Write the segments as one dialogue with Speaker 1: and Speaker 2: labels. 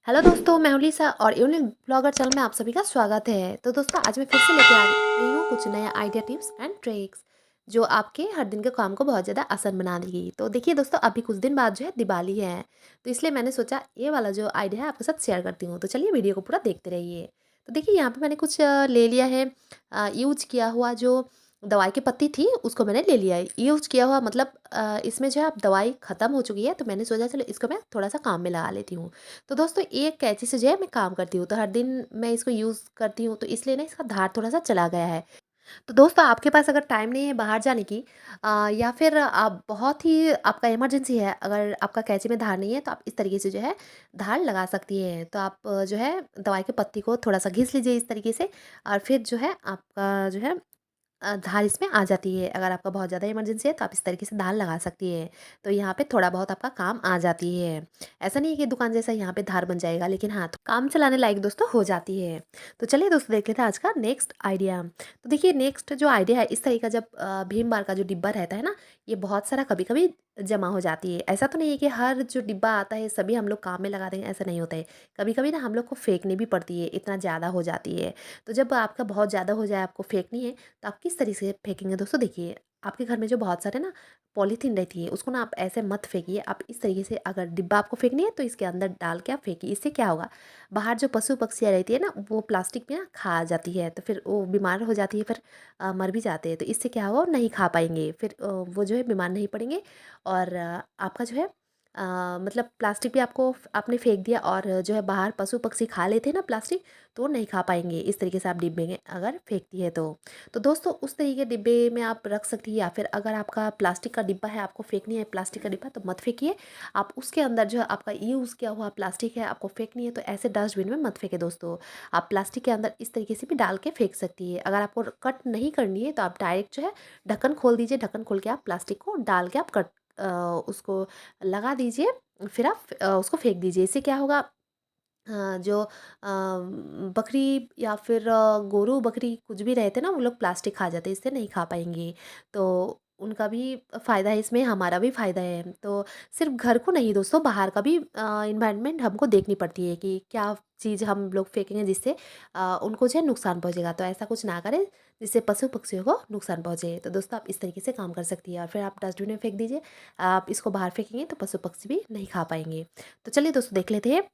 Speaker 1: Hello दोस्तों, मैं हूं लिसा और यूनिक ब्लॉगर चैनल में आप सभी का स्वागत है। तो दोस्तों आज मैं फिर से लेके आ गई हूँ कुछ नया आइडिया, टिप्स एंड ट्रिक्स जो आपके हर दिन के काम को बहुत ज़्यादा आसान बना देगी। तो देखिए दोस्तों, अभी कुछ दिन बाद जो है दिवाली है, तो इसलिए मैंने सोचा ये वाला जो आइडिया है आपके साथ शेयर करती हूँ। तो चलिए वीडियो को पूरा देखते रहिए। तो देखिए यहाँ पे मैंने कुछ ले लिया है, यूज किया हुआ जो दवाई की पत्ती थी उसको मैंने ले लिया है। यूज़ किया हुआ मतलब इसमें जो है अब दवाई ख़त्म हो चुकी है, तो मैंने सोचा चलो इसको मैं थोड़ा-सा काम में लगा लेती हूँ। तो दोस्तों एक कैंची से जो है मैं काम करती हूँ, तो हर दिन मैं इसको यूज़ करती हूँ, तो इसलिए ना इसका धार थोड़ा-सा चला गया है। तो दोस्तों आपके पास अगर टाइम नहीं है बाहर जाने की, या फिर आप बहुत ही आपका इमरजेंसी है, अगर आपका कैंची में धार नहीं है, तो आप इस तरीके से जो है धार लगा सकती हैं। तो आप जो है दवाई की पत्ती को थोड़ा-सा घिस लीजिए इस तरीके से, और फिर जो है आपका जो है धार इसमें आ जाती है। अगर आपका बहुत ज़्यादा इमरजेंसी है तो आप इस तरीके से धार लगा सकती हैं। तो यहाँ पे थोड़ा बहुत आपका काम आ जाती है। ऐसा नहीं है कि दुकान जैसा यहाँ पे धार बन जाएगा, लेकिन हाँ, तो काम चलाने लायक दोस्तों हो जाती है। तो चलिए दोस्तों देख लेते हैं आज का नेक्स्ट आइडिया। तो देखिए नेक्स्ट जो आइडिया है, इस तरह का जब भीम बार का जो डिब्बा रहता है ना, ये बहुत सारा कभी-कभी जमा हो जाती है। ऐसा तो नहीं है कि हर जो डिब्बा आता है सभी हम लोग काम में लगा देंगे, ऐसा नहीं होता है। कभी-कभी ना हम लोग को फेंकनी भी पड़ती है, इतना ज़्यादा हो जाती है। तो जब आपका बहुत ज़्यादा हो जाए, आपको फेंकनी है, तो आप किस तरीके से फेंकेंगे दोस्तों? देखिए आपके घर में जो बहुत सारे ना पॉलीथीन रहती है, उसको ना आप ऐसे मत फेंकिए। आप इस तरीके से, अगर डिब्बा आपको फेंकनी है तो इसके अंदर डाल के आप फेंकिए। इससे क्या होगा, बाहर जो पशु पक्षियाँ रहती है ना, वो प्लास्टिक में ना खा जाती है, तो फिर वो बीमार हो जाती है, फिर मर भी जाते हैं। तो इससे क्या होगा, वो नहीं खा पाएंगे, फिर वो जो है बीमार नहीं पड़ेंगे। और आपका जो है मतलब प्लास्टिक भी आपने फेंक दिया, और जो है बाहर पशु पक्षी खा लेते हैं ना प्लास्टिक, तो वो नहीं खा पाएंगे इस तरीके से आप डिब्बे में अगर फेंकती है तो दोस्तों उस तरीके के डिब्बे में आप रख सकती है। या फिर अगर आपका प्लास्टिक का डिब्बा है, आपको फेंकनी है प्लास्टिक का डिब्बा, तो मत फेंकिए। आप उसके अंदर जो है आपका यूज़ किया हुआ प्लास्टिक है, आपको फेंकनी है, तो ऐसे डस्टबिन में मत फेंके दोस्तों। आप प्लास्टिक के अंदर इस तरीके से भी डाल के फेंक सकती है। अगर आपको कट नहीं करनी है तो आप डायरेक्ट जो है ढक्कन खोल दीजिए, ढक्कन खोल के आप प्लास्टिक को डाल के आप उसको लगा दीजिए, फिर आप उसको फेंक दीजिए। इससे क्या होगा, जो बकरी या फिर गोरू बकरी कुछ भी रहते हैं ना, वो लोग प्लास्टिक खा जाते हैं, इससे नहीं खा पाएंगे। तो उनका भी फ़ायदा है इसमें, हमारा भी फ़ायदा है। तो सिर्फ घर को नहीं दोस्तों, बाहर का भी इन्वायरमेंट हमको देखनी पड़ती है कि क्या चीज़ हम लोग फेंकेंगे जिससे उनको जो है नुकसान पहुंचेगा। तो ऐसा कुछ ना करें जिससे पशु पक्षियों को नुकसान पहुंचे। तो दोस्तों आप इस तरीके से काम कर सकती है, और फिर आप डस्टबिन में फेंक दीजिए। आप इसको बाहर फेंकेंगे तो पशु पक्षी भी नहीं खा पाएंगे। तो चलिए दोस्तों देख लेते हैं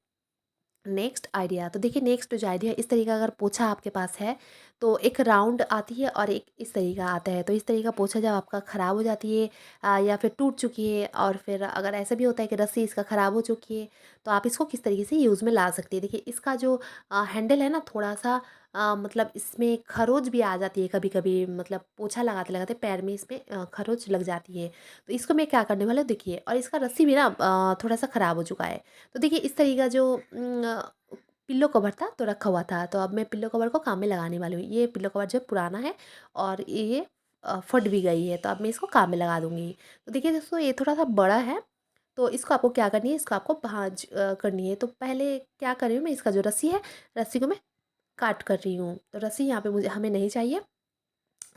Speaker 1: नेक्स्ट आइडिया। तो देखिए नेक्स्ट जो आइडिया, इस तरीके का अगर पोछा आपके पास है, तो एक राउंड आती है और एक इस तरीका आता है। तो इस तरीके का पोछा जब आपका ख़राब हो जाती है, या फिर टूट चुकी है, और फिर अगर ऐसा भी होता है कि रस्सी इसका ख़राब हो चुकी है, तो आप इसको किस तरीके से यूज़ में ला सकती है। देखिए इसका जो हैंडल है ना, थोड़ा सा मतलब इसमें खरोच भी आ जाती है कभी कभी, मतलब पोछा लगाते लगाते पैर में इसमें खरोच लग जाती है। तो इसको मैं क्या करने वाला हूँ देखिए, और इसका रस्सी भी ना थोड़ा सा ख़राब हो चुका है। तो देखिए इस तरीके का जो पिल्लो कवर था तो रखा हुआ था, तो अब मैं पिल्लो कवर को काम में लगाने वाली हूँ। ये पिल्लो कवर जो है पुराना है, और ये फट भी गई है, तो अब मैं इसको काम में लगा दूँगी। तो देखिए दोस्तों ये थोड़ा-सा बड़ा है, तो इसको आपको क्या करनी है, इसको आपको भाँज करनी है। तो पहले क्या कर रही हूँ मैं, इसका जो रस्सी है, रस्सी को मैं काट कर रही हूँ। तो रस्सी यहाँ पे मुझे हमें नहीं चाहिए,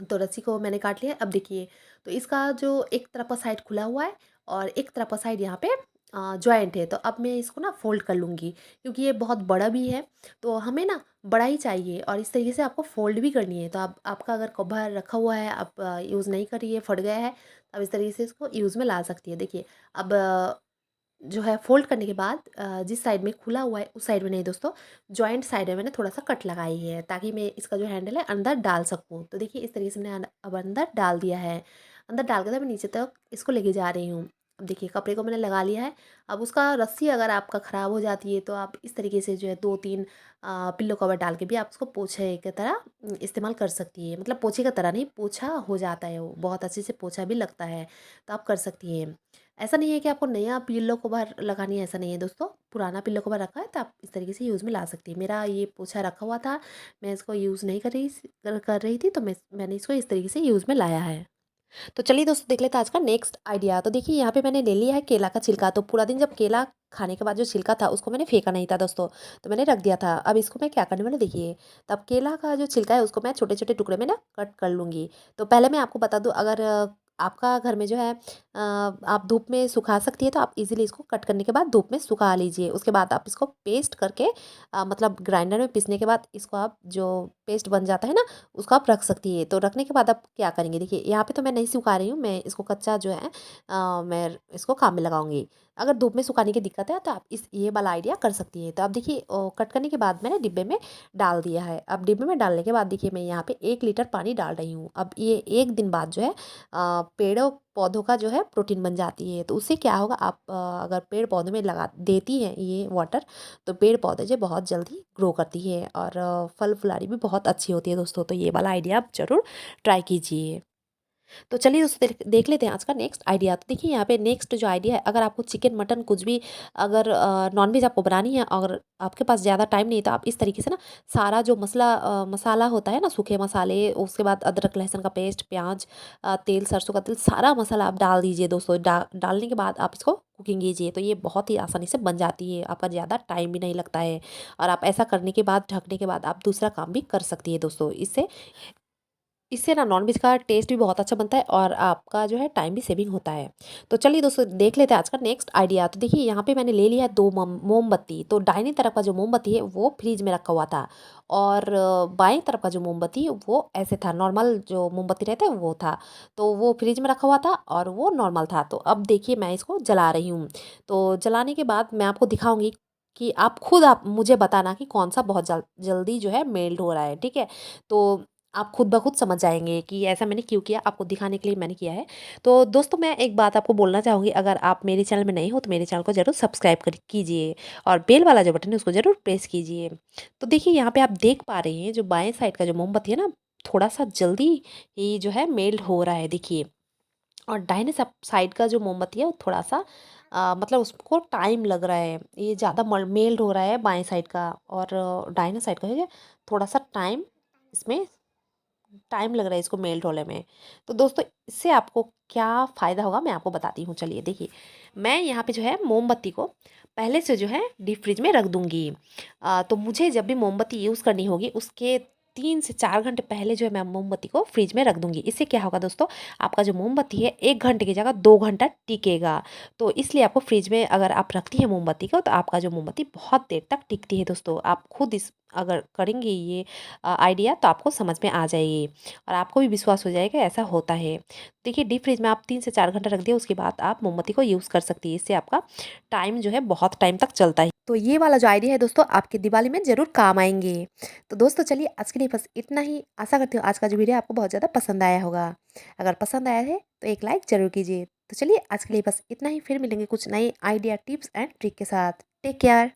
Speaker 1: तो रस्सी को मैंने काट लिया। अब देखिए, तो इसका जो एक तरफ का साइड खुला हुआ है, और एक तरफ का साइड यहाँ पे जॉइंट है। तो अब मैं इसको ना फ़ोल्ड कर लूँगी, क्योंकि ये बहुत बड़ा भी है, तो हमें ना बड़ा ही चाहिए, और इस तरीके से आपको फ़ोल्ड भी करनी है। तो आप आपका अगर कवर रखा हुआ है, आप यूज़ नहीं कर रही है, फट गया है, तो अब इस तरीके से इसको यूज़ में ला सकती है। देखिए अब जो है फ़ोल्ड करने के बाद जिस साइड में खुला हुआ है उस साइड में नहीं दोस्तों, जॉइंट साइड में मैंने थोड़ा-सा कट लगाई है, ताकि मैं इसका जो हैंडल है अंदर डाल सकूँ। तो देखिए इस तरीके से मैंने अब अंदर डाल दिया है। अंदर डाल के तो मैं नीचे तक इसको लेके जा रही हूँ। अब देखिए कपड़े को मैंने लगा लिया है। अब उसका रस्सी अगर आपका ख़राब हो जाती है, तो आप इस तरीके से जो है 2-3 पिल्लो कवर डाल के भी आप उसको पोछे की तरह इस्तेमाल कर सकती है। मतलब पोछे की तरह नहीं, पोछा हो जाता है वो, बहुत अच्छे से पोछा भी लगता है, तो आप कर सकती हैं। ऐसा नहीं है कि आपको नया पिल्लो कवर लगानी है, ऐसा नहीं है दोस्तों। पुराना पिल्लो कवर रखा है तो आप इस तरीके से यूज़ में ला सकती हैं। मेरा ये पोछा रखा हुआ था, मैं इसको यूज़ नहीं कर रही थी, तो मैंने इसको इस तरीके से यूज़ में लाया है। तो चलिए दोस्तों देख लेते हैं आज का नेक्स्ट आइडिया। तो देखिए यहाँ पे मैंने ले लिया है केला का छिलका। तो पूरा दिन जब केला खाने के बाद जो छिलका था उसको मैंने फेंका नहीं था दोस्तों, तो मैंने रख दिया था। अब इसको मैं क्या करने वाली हूँ देखिए, तब केला का जो छिलका है उसको मैं छोटे छोटे टुकड़े में ना कट कर लूँगी। तो पहले मैं आपको बता दूँ, अगर आपका घर में जो है आप धूप में सुखा सकती है, तो आप इजीली इसको कट करने के बाद धूप में सुखा लीजिए। उसके बाद आप इसको पेस्ट करके मतलब ग्राइंडर में पीसने के बाद इसको आप जो पेस्ट बन जाता है ना, उसको आप रख सकती है। तो रखने के बाद आप क्या करेंगे, देखिए यहाँ पे तो मैं नहीं सुखा रही हूँ, मैं इसको कच्चा जो है मैं इसको काम में लगाऊंगी। अगर धूप में सुखाने की दिक्कत है तो आप इस ये वाला आइडिया कर सकती है। तो आप देखिए कट करने के बाद मैंने डिब्बे में डाल दिया है। अब डिब्बे में डालने के बाद देखिए मैं यहाँ पे 1 लीटर पानी डाल रही हूँ। अब ये 1 दिन बाद जो है पेड़ों पौधों का जो है प्रोटीन बन जाती है। तो उससे क्या होगा, आप अगर पेड़ पौधों में लगा देती हैं ये वाटर, तो पेड़ पौधे जो बहुत जल्दी ग्रो करती है और फल फुलारी भी बहुत अच्छी होती है दोस्तों। तो ये वाला आइडिया आप ज़रूर ट्राई कीजिए। तो चलिए दोस्तों देख लेते हैं आज का नेक्स्ट आइडिया। तो देखिए यहाँ पे नेक्स्ट जो आइडिया है, अगर आपको चिकन मटन कुछ भी अगर नॉनवेज आपको बनानी है और आपके पास ज़्यादा टाइम नहीं है, तो आप इस तरीके से ना सारा जो मसाला होता है ना, सूखे मसाले, उसके बाद अदरक लहसुन का पेस्ट, प्याज, तेल, सरसों का तेल, सारा मसाला आप डाल दीजिए दोस्तों। डालने के बाद आप इसको कुकिंग कीजिए, तो ये बहुत ही आसानी से बन जाती है, आपका ज़्यादा टाइम भी नहीं लगता है। और आप ऐसा करने के बाद ढकने के बाद आप दूसरा काम भी कर सकती है दोस्तों। इससे ना नॉनवेज का टेस्ट भी बहुत अच्छा बनता है और आपका जो है टाइम भी सेविंग होता है। तो चलिए दोस्तों देख लेते हैं आज का नेक्स्ट आइडिया। तो देखिए यहाँ पे मैंने ले लिया है 2 मोमबत्ती। तो दाहिनी तरफ का जो मोमबत्ती है वो फ्रिज में रखा हुआ था और बाएं तरफ का जो मोमबत्ती है वो ऐसे था, नॉर्मल जो मोमबत्ती रहता है वो था। तो वो फ्रिज में रखा हुआ था और वो नॉर्मल था। तो अब देखिए मैं इसको जला रही हूँ। तो जलाने के बाद मैं आपको दिखाऊंगी कि आप मुझे बताना कि कौन सा बहुत जल्दी जो है मेल्ट हो रहा है, ठीक है। तो आप खुद ब खुद समझ जाएँगे कि ऐसा मैंने क्यों किया, आपको दिखाने के लिए मैंने किया है। तो दोस्तों मैं एक बात आपको बोलना चाहूँगी, अगर आप मेरे चैनल में नए हो तो मेरे चैनल को ज़रूर सब्सक्राइब कर कीजिए और बेल वाला जो बटन है उसको ज़रूर प्रेस कीजिए। तो देखिए यहाँ पे आप देख पा रहे हैं जो बाएँ साइड का जो मोमबत्ती है ना, थोड़ा-सा जल्दी ही जो है मेल्ट हो रहा है देखिए। और दाहिने साइड का जो मोमबत्ती है वो थोड़ा-सा मतलब उसको टाइम लग रहा है। ये ज़्यादा मल मेल्ट हो रहा है बाएँ साइड का, और दाहिने साइड का है थोड़ा-सा इसमें टाइम लग रहा है इसको मेल्ट होने में। तो दोस्तों इससे आपको क्या फ़ायदा होगा मैं आपको बताती हूँ। चलिए देखिए, मैं यहाँ पे जो है मोमबत्ती को पहले से जो है डीप फ्रिज में रख दूँगी। तो मुझे जब भी मोमबत्ती यूज़ करनी होगी उसके 3 से 4 घंटे पहले जो है मैं मोमबत्ती को फ्रिज में रख दूँगी। इससे क्या होगा दोस्तों, आपका जो मोमबत्ती है 1 घंटे की जगह 2 घंटा टिकेगा। तो इसलिए आपको फ्रिज में अगर आप रखती हैं मोमबत्ती को, तो आपका जो मोमबत्ती बहुत देर तक टिकती है दोस्तों। आप खुद इस अगर करेंगे ये आइडिया तो आपको समझ में आ जाएगी और आपको भी विश्वास हो जाएगा ऐसा होता है। देखिए डीप फ्रिज में आप 3 से 4 घंटा रख दिया, उसके बाद आप मोमबत्ती को यूज़ कर सकती है। इससे आपका टाइम जो है बहुत टाइम तक चलता है। तो ये वाला जो आइडिया है दोस्तों आपकी दिवाली में ज़रूर काम आएँगे। तो दोस्तों चलिए आज के लिए बस इतना ही। आशा करती हूँ आज का जो वीडियो आपको बहुत ज़्यादा पसंद आया होगा। अगर पसंद आया है तो एक लाइक ज़रूर कीजिए। तो चलिए आज के लिए बस इतना ही, फिर मिलेंगे कुछ नए आइडिया, टिप्स एंड ट्रिक के साथ। Take care.